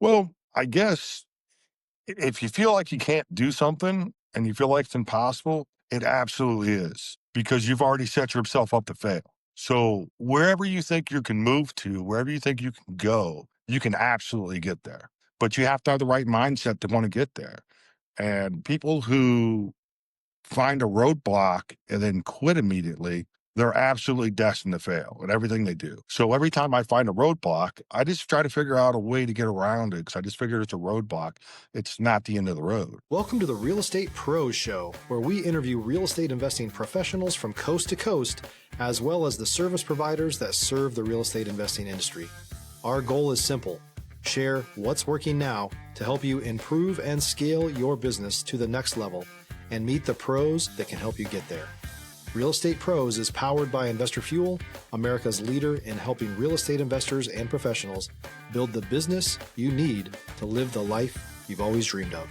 Well, I guess if you feel like you can't do something and you feel like it's impossible, it absolutely is because you've already set yourself up to fail. So wherever you think you can move to, wherever you think you can go, you can absolutely get there. But you have to have the right mindset to want to get there. And people who find a roadblock and then quit immediately, they're absolutely destined to fail at everything they do. So every time I find a roadblock, I just try to figure out a way to get around it because I just figure it's a roadblock. It's not the end of the road. Welcome to the Real Estate Pros Show, where we interview real estate investing professionals from coast to coast, as well as the service providers that serve the real estate investing industry. Our goal is simple: share what's working now to help you improve and scale your business to the next level and meet the pros that can help you get there. Real Estate Pros is powered by Investor Fuel, America's leader in helping real estate investors and professionals build the business you need to live the life you've always dreamed of.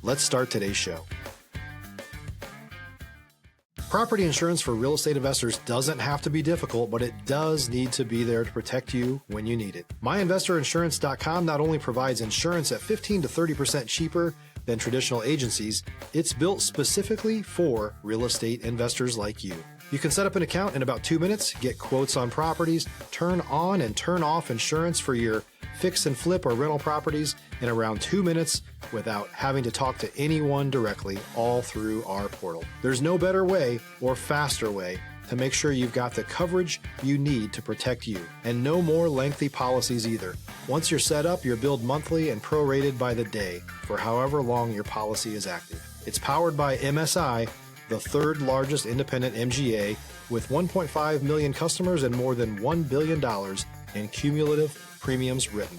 Let's start today's show. Property insurance for real estate investors doesn't have to be difficult, but it does need to be there to protect you when you need it. MyInvestorInsurance.com not only provides insurance at 15 to 30% cheaper than traditional agencies, it's built specifically for real estate investors like you. You can set up an account in about 2 minutes, get quotes on properties, turn on and turn off insurance for your fix and flip or rental properties in around 2 minutes without having to talk to anyone directly, all through our portal. There's no better way or faster way to make sure you've got the coverage you need to protect you, and no more lengthy policies either. Once you're set up, you're billed monthly and prorated by the day for however long your policy is active. It's powered by MSI, the third largest independent MGA, with 1.5 million customers and more than $1 billion in cumulative premiums written.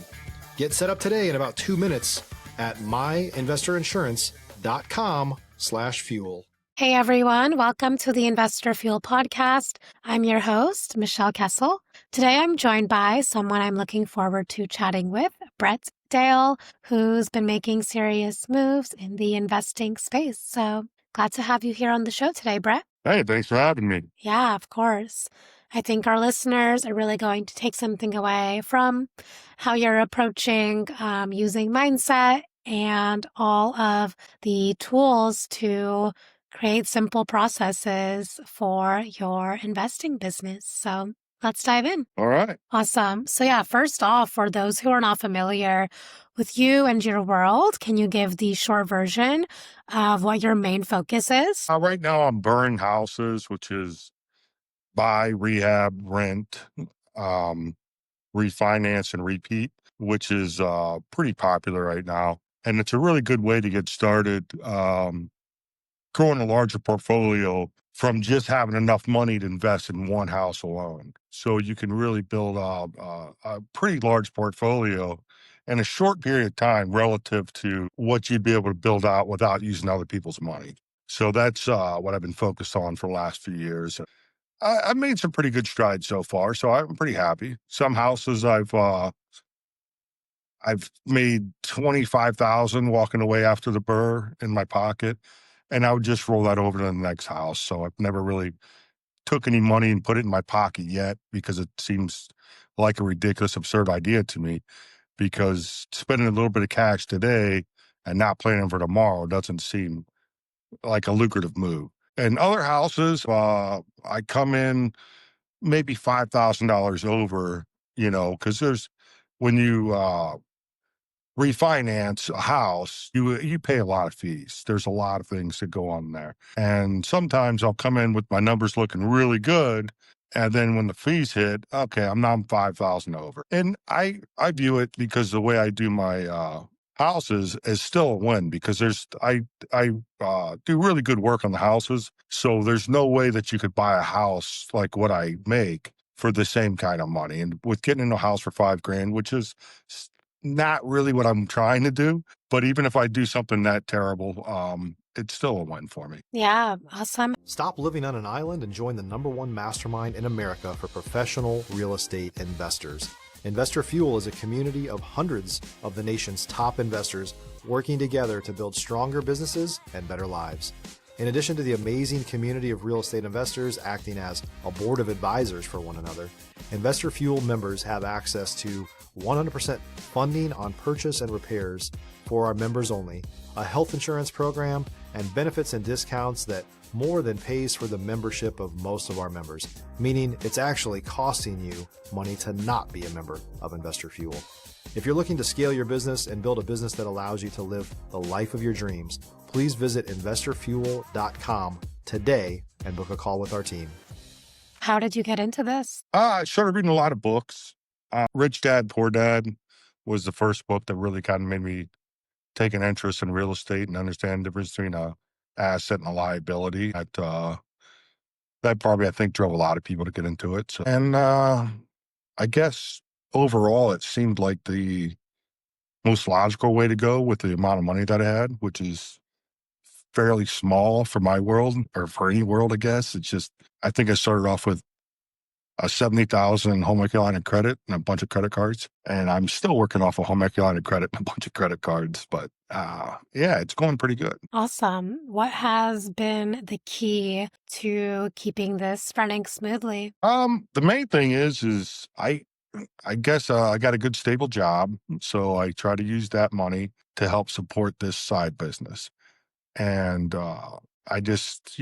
Get set up today in about 2 minutes at myinvestorinsurance.com/fuel. Hey everyone, welcome to the Investor Fuel podcast. I'm your host, Michelle Kesil. Today I'm joined by someone I'm looking forward to chatting with, Brett Dale, who's been making serious moves in the investing space. So glad to have you here on the show today, Brett. Hey, thanks for having me. Yeah, of course. I think our listeners are really going to take something away from how you're approaching using mindset and all of the tools to create simple processes for your investing business. So let's dive in. All right. Awesome. So yeah, first off, for those who are not familiar with you and your world, can you give the short version of what your main focus is? Right now I'm burning houses, which is buy, rehab, rent, refinance, and repeat, which is pretty popular right now. And it's a really good way to get started growing a larger portfolio from just having enough money to invest in one house alone. So you can really build a pretty large portfolio in a short period of time relative to what you'd be able to build out without using other people's money. So that's what I've been focused on for the last few years. I've made some pretty good strides so far, so I'm pretty happy. Some houses I've made $25,000 walking away after the BRRRR in my pocket, and I would just roll that over to the next house. So I've never really took any money and put it in my pocket yet because it seems like a ridiculous, absurd idea to me, because spending a little bit of cash today and not planning for tomorrow doesn't seem like a lucrative move. And other houses, I come in maybe $5,000 over, because when you refinance a house, you pay a lot of fees. There's a lot of things that go on there. And sometimes I'll come in with my numbers looking really good, and then when the fees hit, okay, I'm now $5,000 over. And I view it, because the way I do my houses is still a win, because I do really good work on the houses. So there's no way that you could buy a house like what I make for the same kind of money. And with getting into a house for $5,000, which is not really what I'm trying to do, but even if I do something that terrible, it's still a win for me. Yeah, awesome. Stop living on an island and join the #1 mastermind in America for professional real estate investors. Investor Fuel is a community of hundreds of the nation's top investors working together to build stronger businesses and better lives. In addition to the amazing community of real estate investors acting as a board of advisors for one another, Investor Fuel members have access to 100% funding on purchase and repairs for our members only, a health insurance program, and benefits and discounts that more than pays for the membership of most of our members, meaning it's actually costing you money to not be a member of Investor Fuel. If you're looking to scale your business and build a business that allows you to live the life of your dreams, please visit investorfuel.com today and book a call with our team. How did you get into this? I started reading a lot of books. Rich Dad, Poor Dad was the first book that really kind of made me take an interest in real estate and understand the difference between a asset and a liability. That probably, I think, drove a lot of people to get into it. So, and I guess overall, it seemed like the most logical way to go with the amount of money that I had, which is fairly small for my world or for any world, I guess. It's just, I think I started off with a $70,000 home equity line of credit and a bunch of credit cards. And I'm still working off a home equity line of credit and a bunch of credit cards. But yeah, it's going pretty good. Awesome. What has been the key to keeping this running smoothly? The main thing is I guess I got a good stable job. So I try to use that money to help support this side business. And I just,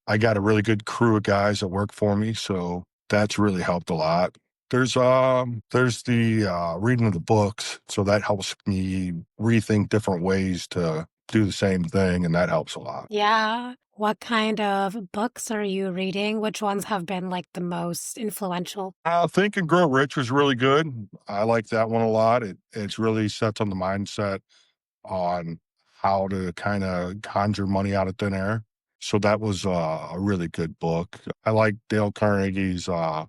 I got a really good crew of guys that work for me. So that's really helped a lot. There's the reading of the books. So that helps me rethink different ways to do the same thing. And that helps a lot. Yeah. What kind of books are you reading? Which ones have been like the most influential? Think and Grow Rich was really good. I like that one a lot. It's really sets on the mindset on how to kind of conjure money out of thin air. So that was a really good book. I like Dale Carnegie's How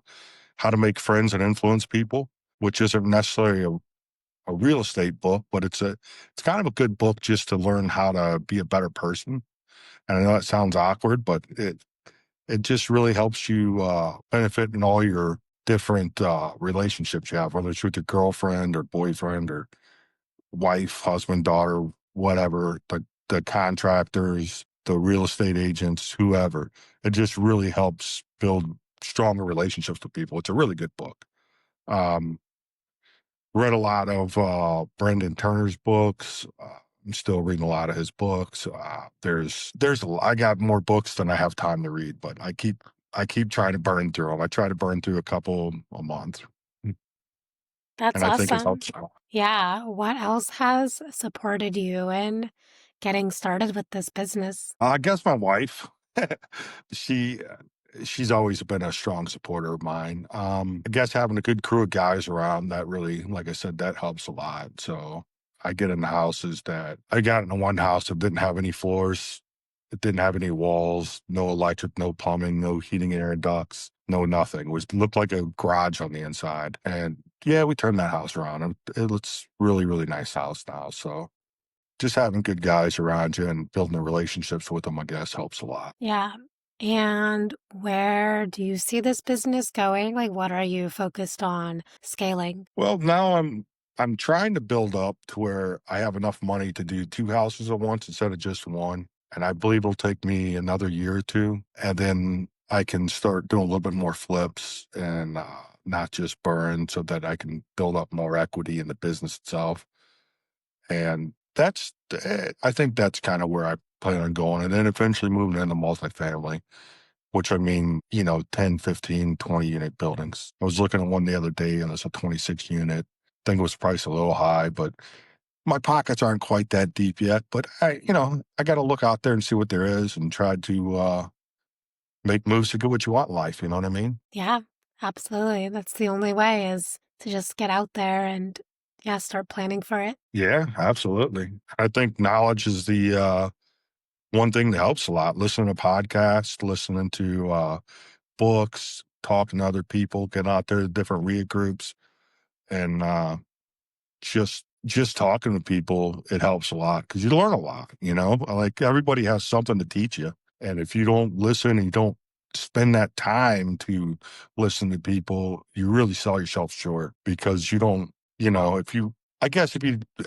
to Make Friends and Influence People, which isn't necessarily a real estate book, but it's kind of a good book just to learn how to be a better person. And I know that sounds awkward, but it just really helps you benefit in all your different relationships you have, whether it's with your girlfriend or boyfriend or wife, husband, daughter, whatever, the contractors, the real estate agents, whoever. It just really helps build stronger relationships with people. It's a really good book. Read a lot of Brendan Turner's books. I'm still reading a lot of his books. I got more books than I have time to read, but I keep trying to burn through them. I try to burn through a couple a month. That's And I think it awesome. helps. Yeah. What else has supported you in getting started with this business? I guess my wife, she she's always been a strong supporter of mine. I guess having a good crew of guys around that really, like I said, that helps a lot. So I get in the houses that I got in one house that didn't have any floors, it didn't have any walls, no electric, no plumbing, no heating and air ducts, no nothing. It looked like a garage on the inside. And yeah, we turned that house around. It's really, really nice house now. So just having good guys around you and building the relationships with them, I guess, helps a lot. Yeah. And where do you see this business going? Like, what are you focused on scaling? Well, now I'm trying to build up to where I have enough money to do two houses at once instead of just one. And I believe it'll take me another year or two. And then I can start doing a little bit more flips and not just burn, so that I can build up more equity in the business itself. And I think that's kind of where I plan on going. And then eventually moving into multifamily, which I mean, 10, 15, 20 unit buildings. I was looking at one the other day and it's a 26 unit. I think it was priced a little high, but my pockets aren't quite that deep yet. But I got to look out there and see what there is and try to make moves to get what you want in life. You know what I mean? Yeah, absolutely. That's the only way, is to just get out there and start planning for it. Yeah, absolutely. I think knowledge is the one thing that helps a lot. Listening to podcasts, listening to books, talking to other people, getting out there to different REIA groups, and just talking to people, it helps a lot because you learn a lot. Like everybody has something to teach you, and if you don't listen and you don't spend that time to listen to people, you really sell yourself short because you don't. If you I guess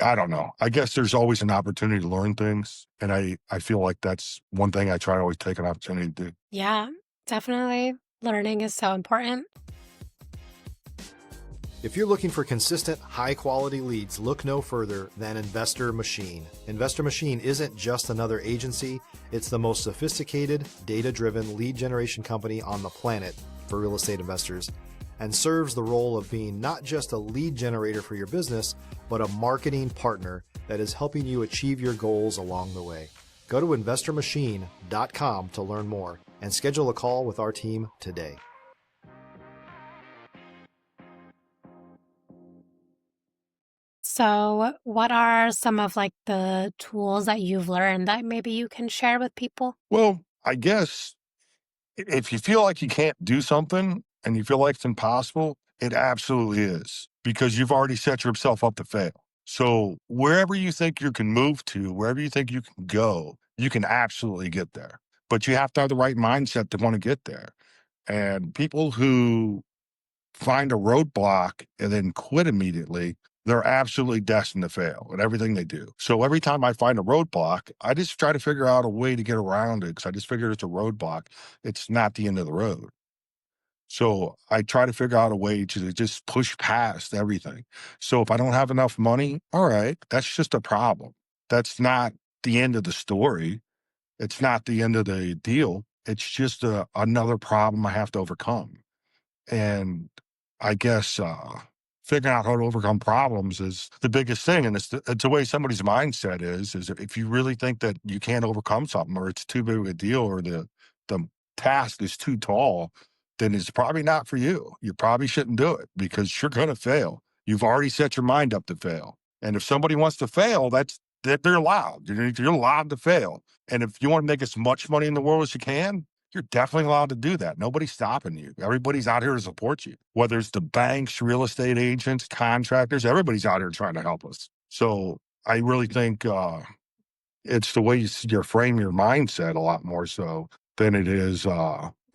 I don't know. I guess there's always an opportunity to learn things. And I feel like that's one thing I try to always take an opportunity to do. Yeah, definitely. Learning is so important. If you're looking for consistent, high-quality leads, look no further than Investor Machine. Investor Machine isn't just another agency, it's the most sophisticated, data-driven lead generation company on the planet for real estate investors, and serves the role of being not just a lead generator for your business, but a marketing partner that is helping you achieve your goals along the way. Go to investormachine.com to learn more and schedule a call with our team today. So, what are some of like the tools that you've learned that maybe you can share with people? Well, I guess if you feel like you can't do something and you feel like it's impossible, it absolutely is because you've already set yourself up to fail. So wherever you think you can move to, wherever you think you can go, you can absolutely get there. But you have to have the right mindset to want to get there. And people who find a roadblock and then quit immediately, they're absolutely destined to fail at everything they do. So every time I find a roadblock, I just try to figure out a way to get around it because I just figure it's a roadblock. It's not the end of the road. So I try to figure out a way to just push past everything. So if I don't have enough money, all right, that's just a problem. That's not the end of the story. It's not the end of the deal. It's just another problem I have to overcome. And I guess figuring out how to overcome problems is the biggest thing. And it's the way somebody's mindset is if you really think that you can't overcome something or it's too big of a deal or the task is too tall, then it's probably not for you. You probably shouldn't do it because you're going to fail. You've already set your mind up to fail. And if somebody wants to fail, that they're allowed. You're allowed to fail. And if you want to make as much money in the world as you can, you're definitely allowed to do that. Nobody's stopping you. Everybody's out here to support you, whether it's the banks, real estate agents, contractors, everybody's out here trying to help us. So I really think it's the way you frame your mindset a lot more so than it is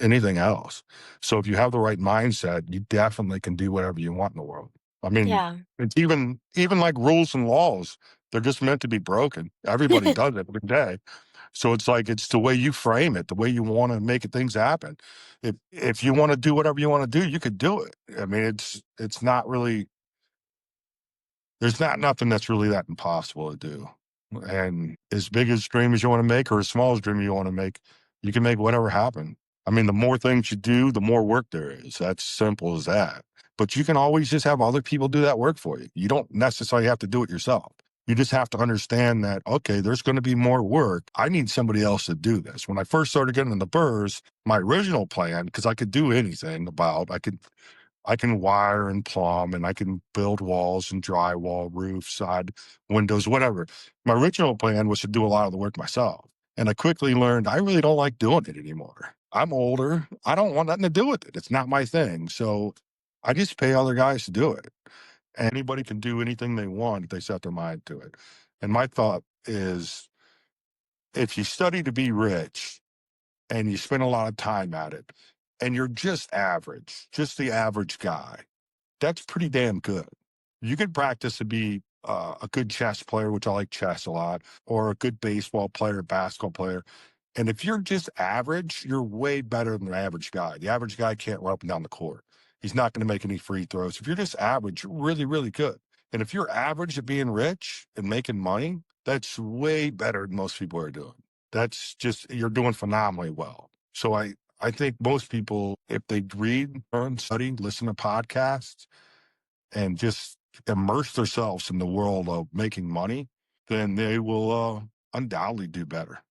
anything else. So if you have the right mindset, you definitely can do whatever you want in the world. I mean, Yeah. it's even like rules and laws. They're just meant to be broken. Everybody does it every day. So it's like it's the way you frame it, the way you want to make things happen. If you want to do whatever you want to do, you could do it. I mean, it's not really there's not nothing that's really that impossible to do. And as big as dream as you want to make or as small as dream you want to make, you can make whatever happen. I mean, the more things you do, the more work there is. That's simple as that. But you can always just have other people do that work for you. You don't necessarily have to do it yourself. You just have to understand that, okay, there's going to be more work. I need somebody else to do this. When I first started getting into BRRRRs, my original plan, because I could do anything I can wire and plumb and I can build walls and drywall, roof, side windows, whatever. My original plan was to do a lot of the work myself. And I quickly learned I really don't like doing it anymore. I'm older. I don't want nothing to do with it. It's not my thing. So I just pay other guys to do it. And anybody can do anything they want if they set their mind to it. And my thought is if you study to be rich, and you spend a lot of time at it, and you're just average, just the average guy, that's pretty damn good. You could practice to be a good chess player, which I like chess a lot, or a good baseball player, basketball player. And if you're just average, you're way better than the average guy. The average guy can't run up and down the court. He's not going to make any free throws. If you're just average, you're really, really good. And if you're average at being rich and making money, that's way better than most people are doing. That's just, you're doing phenomenally well. So I think most people, if they read, learn, study, listen to podcasts, and just immerse themselves in the world of making money, then they will undoubtedly do better.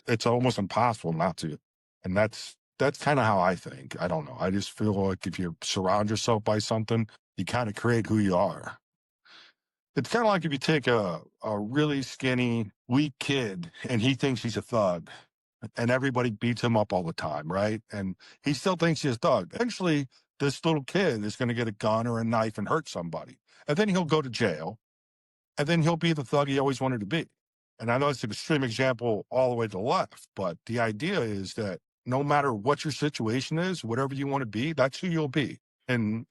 It's almost impossible not to. And that's kind of how I think. I don't know. I just feel like if you surround yourself by something, you kind of create who you are. It's kind of like if you take a really skinny, weak kid and he thinks he's a thug and everybody beats him up all the time, right? And he still thinks he's a thug. Eventually, this little kid is going to get a gun or a knife and hurt somebody. And then he'll go to jail. And then he'll be the thug he always wanted to be. And I know it's an extreme example all the way to the left, but the idea is that no matter what your situation is, whatever you want to be, that's who you'll be. And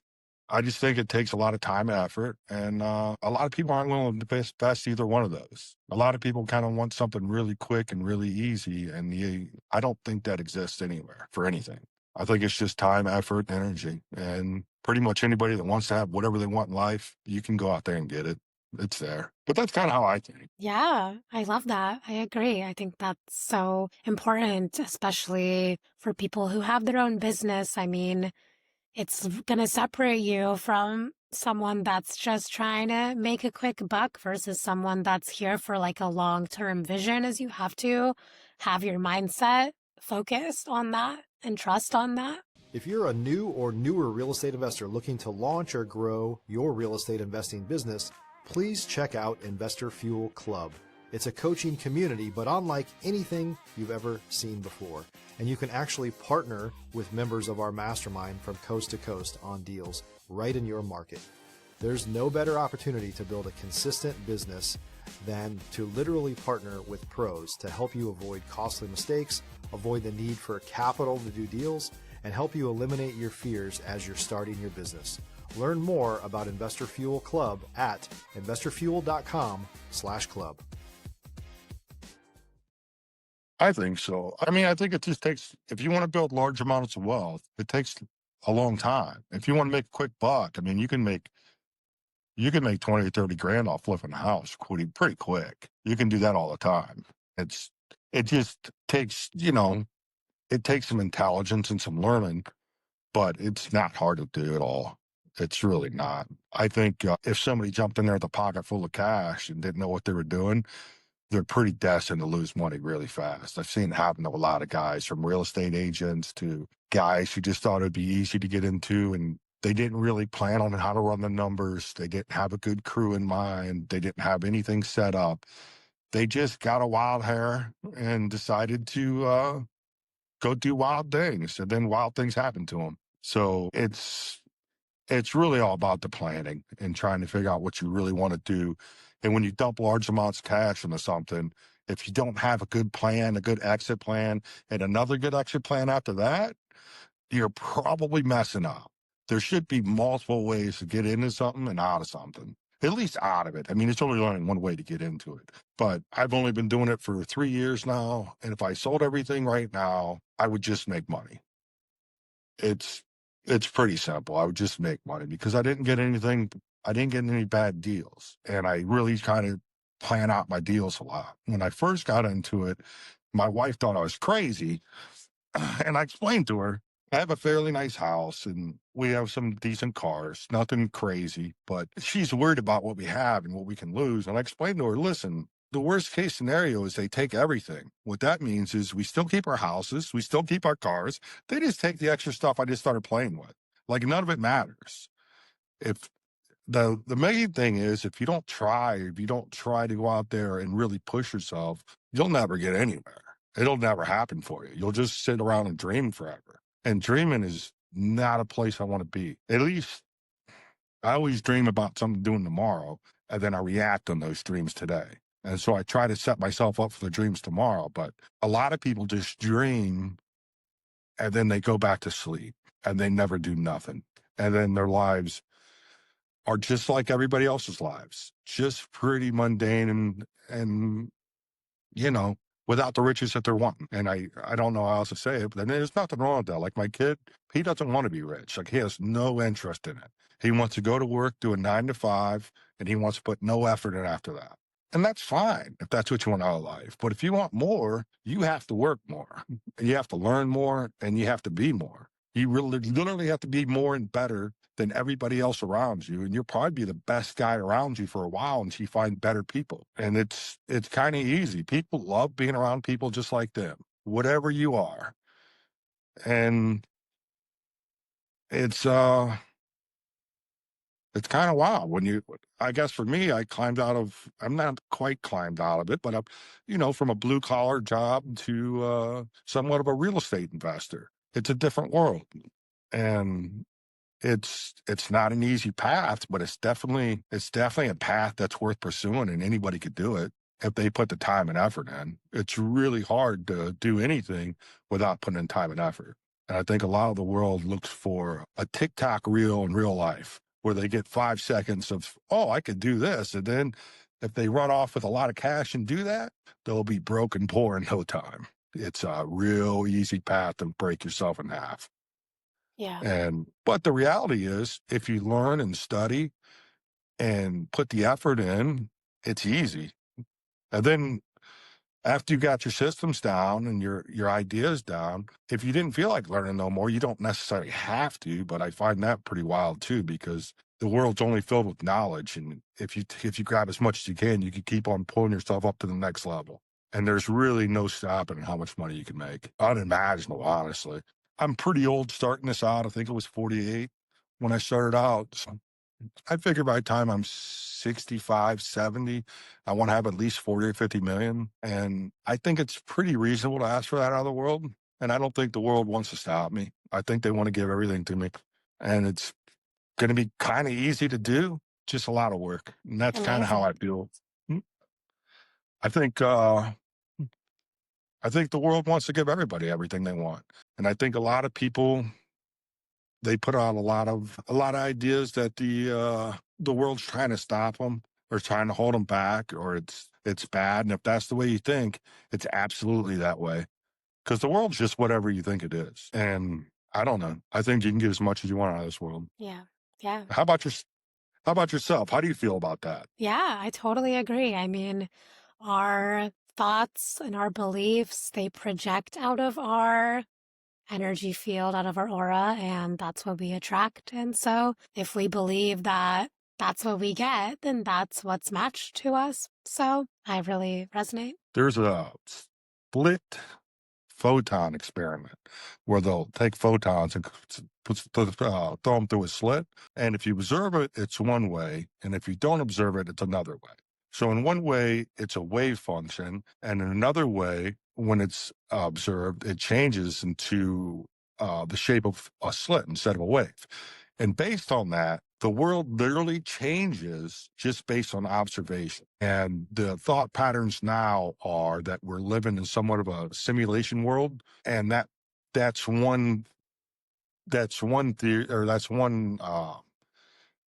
I just think it takes a lot of time and effort, and a lot of people aren't willing to invest either one of those. A lot of people kind of want something really quick and really easy, and I don't think that exists anywhere for anything. I think it's just time, effort, energy, and pretty much anybody that wants to have whatever they want in life, you can go out there and get it. It's there. But that's kind of how I think. Yeah, I love that. I agree. I think that's so important, especially for people who have their own business. I mean, it's going to separate you from someone that's just trying to make a quick buck versus someone that's here for like a long-term vision, as you have to have your mindset focused on that and trust on that. If you're a new or newer real estate investor looking to launch or grow your real estate investing business, please check out Investor Fuel Club. It's a coaching community, but unlike anything you've ever seen before. And you can actually partner with members of our mastermind from coast to coast on deals right in your market. There's no better opportunity to build a consistent business than to literally partner with pros to help you avoid costly mistakes, avoid the need for capital to do deals, and help you eliminate your fears as you're starting your business. Learn more about Investor Fuel Club at investorfuel.com/club. I think so. I mean, I think it just takes, if you want to build large amounts of wealth, it takes a long time. If you want to make a quick buck, I mean, you can make 20 or 30 grand off flipping a house pretty quick. You can do that all the time. It just takes, it takes some intelligence and some learning, but it's not hard to do at all. It's really not. I think if somebody jumped in there with a pocket full of cash and didn't know what they were doing, they're pretty destined to lose money really fast. I've seen it happen to a lot of guys, from real estate agents to guys who just thought it'd be easy to get into, and they didn't really plan on how to run the numbers. They didn't have a good crew in mind. They didn't have anything set up. They just got a wild hair and decided to go do wild things, and then wild things happen to them. So it's really all about the planning and trying to figure out what you really want to do. And when you dump large amounts of cash into something, if you don't have a good plan, a good exit plan, and another good exit plan after that, you're probably messing up. There should be multiple ways to get into something and out of something, at least out of it. I mean, it's only one way to get into it. But I've only been doing it for 3 years now. And if I sold everything right now, I would just make money. It's pretty simple. I would just make money because I didn't get any bad deals. And I really kind of plan out my deals a lot. When I first got into it, my wife thought I was crazy. And I explained to her, I have a fairly nice house and we have some decent cars, nothing crazy, but she's worried about what we have and what we can lose. And I explained to her, listen, the worst case scenario is they take everything. What that means is we still keep our houses, we still keep our cars. They just take the extra stuff I just started playing with. Like, none of it matters. If the main thing is, if you don't try to go out there and really push yourself, you'll never get anywhere. It'll never happen for you. You'll just sit around and dream forever. And dreaming is not a place I want to be. At least I always dream about something doing tomorrow, and then I react on those dreams today. And so I try to set myself up for the dreams tomorrow. But a lot of people just dream and then they go back to sleep and they never do nothing. And then their lives are just like everybody else's lives, just pretty mundane and without the riches that they're wanting. And I don't know how else to say it, but there's nothing wrong with that. Like my kid, he doesn't want to be rich. Like, he has no interest in it. He wants to go to work, do a 9 to 5, and he wants to put no effort in after that. And that's fine if that's what you want out of life. But if you want more, you have to work more. You have to learn more, and you have to be more. You really literally have to be more and better than everybody else around you. And you'll probably be the best guy around you for a while until you find better people. And it's kind of easy. People love being around people just like them, whatever you are. And it's kind of wild I guess for me, I'm not quite climbed out of it, but from a blue collar job to somewhat of a real estate investor. It's a different world. And it's not an easy path, but it's definitely a path that's worth pursuing, and anybody could do it if they put the time and effort in. It's really hard to do anything without putting in time and effort. And I think a lot of the world looks for a TikTok reel in real life. where they get 5 seconds of, oh, I could do this. And then if they run off with a lot of cash and do that, they'll be broke and poor in no time. It's a real easy path to break yourself in half. Yeah. But the reality is, if you learn and study and put the effort in, it's easy. And then after you got your systems down and your ideas down, if you didn't feel like learning no more, you don't necessarily have to. But I find that pretty wild too, because the world's only filled with knowledge, and if you grab as much as you can keep on pulling yourself up to the next level. And there's really no stopping how much money you can make. Unimaginable, honestly. I'm pretty old starting this out. I think it was 48 when I started out. So I figure by the time I'm 65, 70, I want to have at least 40 or 50 million. And I think it's pretty reasonable to ask for that out of the world. And I don't think the world wants to stop me. I think they want to give everything to me. And it's going to be kind of easy to do, just a lot of work. And that's kind of how I feel. I think the world wants to give everybody everything they want. And I think a lot of people, they put out a lot of ideas that the world's trying to stop them or trying to hold them back, or it's bad. And if that's the way you think, it's absolutely that way, because the world's just whatever you think it is. And I don't know. I think you can get as much as you want out of this world. Yeah. How about yourself? How do you feel about that? Yeah, I totally agree. I mean, our thoughts and our beliefs, they project out of our energy field, out of our aura, and that's what we attract. And so if we believe that that's what we get, then that's what's matched to us. So I really resonate. There's a split photon experiment where they'll take photons and throw them through a slit. And if you observe it, it's one way. And if you don't observe it, it's another way. So in one way, it's a wave function. And in another way, when it's observed, it changes into the shape of a slit instead of a wave. And based on that, the world literally changes just based on observation. And the thought patterns now are that we're living in somewhat of a simulation world. And that's one theory, or that's one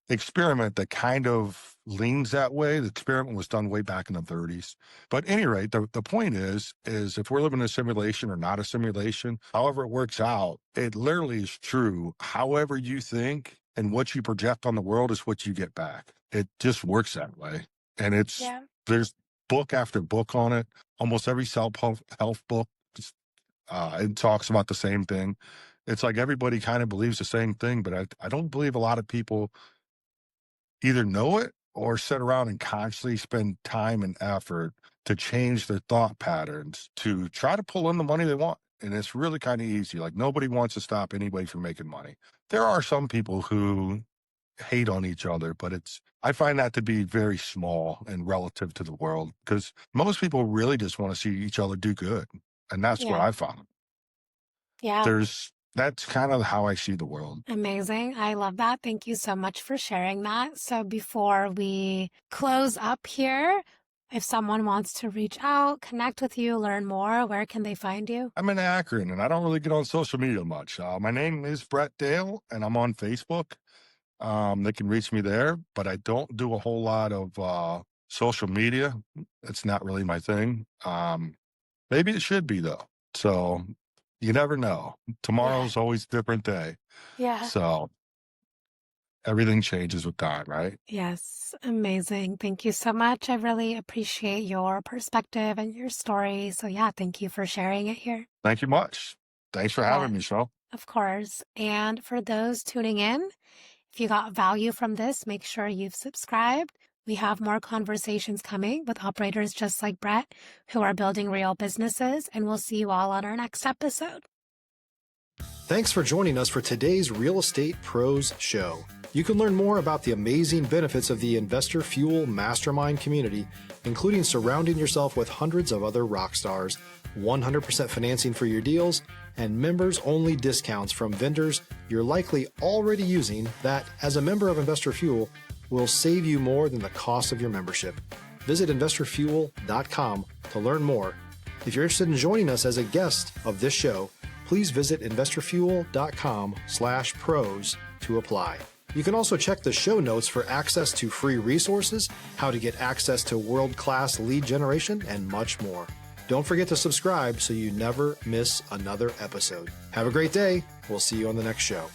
experiment that kind of leans that way. The experiment was done way back in the 30s. But at any rate, the point is if we're living in a simulation or not a simulation, however it works out, it literally is true. However you think and what you project on the world is what you get back. It just works that way. And there's book after book on it. Almost every self-help book, it talks about the same thing. It's like everybody kind of believes the same thing, but I don't believe a lot of people either know it or sit around and constantly spend time and effort to change their thought patterns to try to pull in the money they want. And it's really kind of easy. Like, nobody wants to stop anybody from making money. There are some people who hate on each other, but I find that to be very small and relative to the world, because most people really just want to see each other do good. And that's what I found. Yeah. That's kind of how I see the world. Amazing. I love that. Thank you so much for sharing that. So before we close up here, if someone wants to reach out, connect with you, learn more, where can they find you? I'm in Akron, and I don't really get on social media much. My name is Brett Dale, and I'm on Facebook. They can reach me there, but I don't do a whole lot of social media. It's not really my thing. Maybe it should be, though. So you never know. Tomorrow's always a different day. Yeah. So everything changes with time, right? Yes. Amazing. Thank you so much. I really appreciate your perspective and your story. So yeah, thank you for sharing it here. Thank you much. Thanks for having me, Michelle. Of course. And for those tuning in, if you got value from this, make sure you've subscribed. We have more conversations coming with operators just like Brett who are building real businesses, and we'll see you all on our next episode. Thanks for joining us for today's Real Estate Pros Show. You can learn more about the amazing benefits of the Investor Fuel Mastermind community, including surrounding yourself with hundreds of other rock stars, 100% financing for your deals, and members-only discounts from vendors you're likely already using that, as a member of Investor Fuel, will save you more than the cost of your membership. Visit investorfuel.com to learn more. If you're interested in joining us as a guest of this show, please visit investorfuel.com/pros to apply. You can also check the show notes for access to free resources, how to get access to world-class lead generation, and much more. Don't forget to subscribe so you never miss another episode. Have a great day. We'll see you on the next show.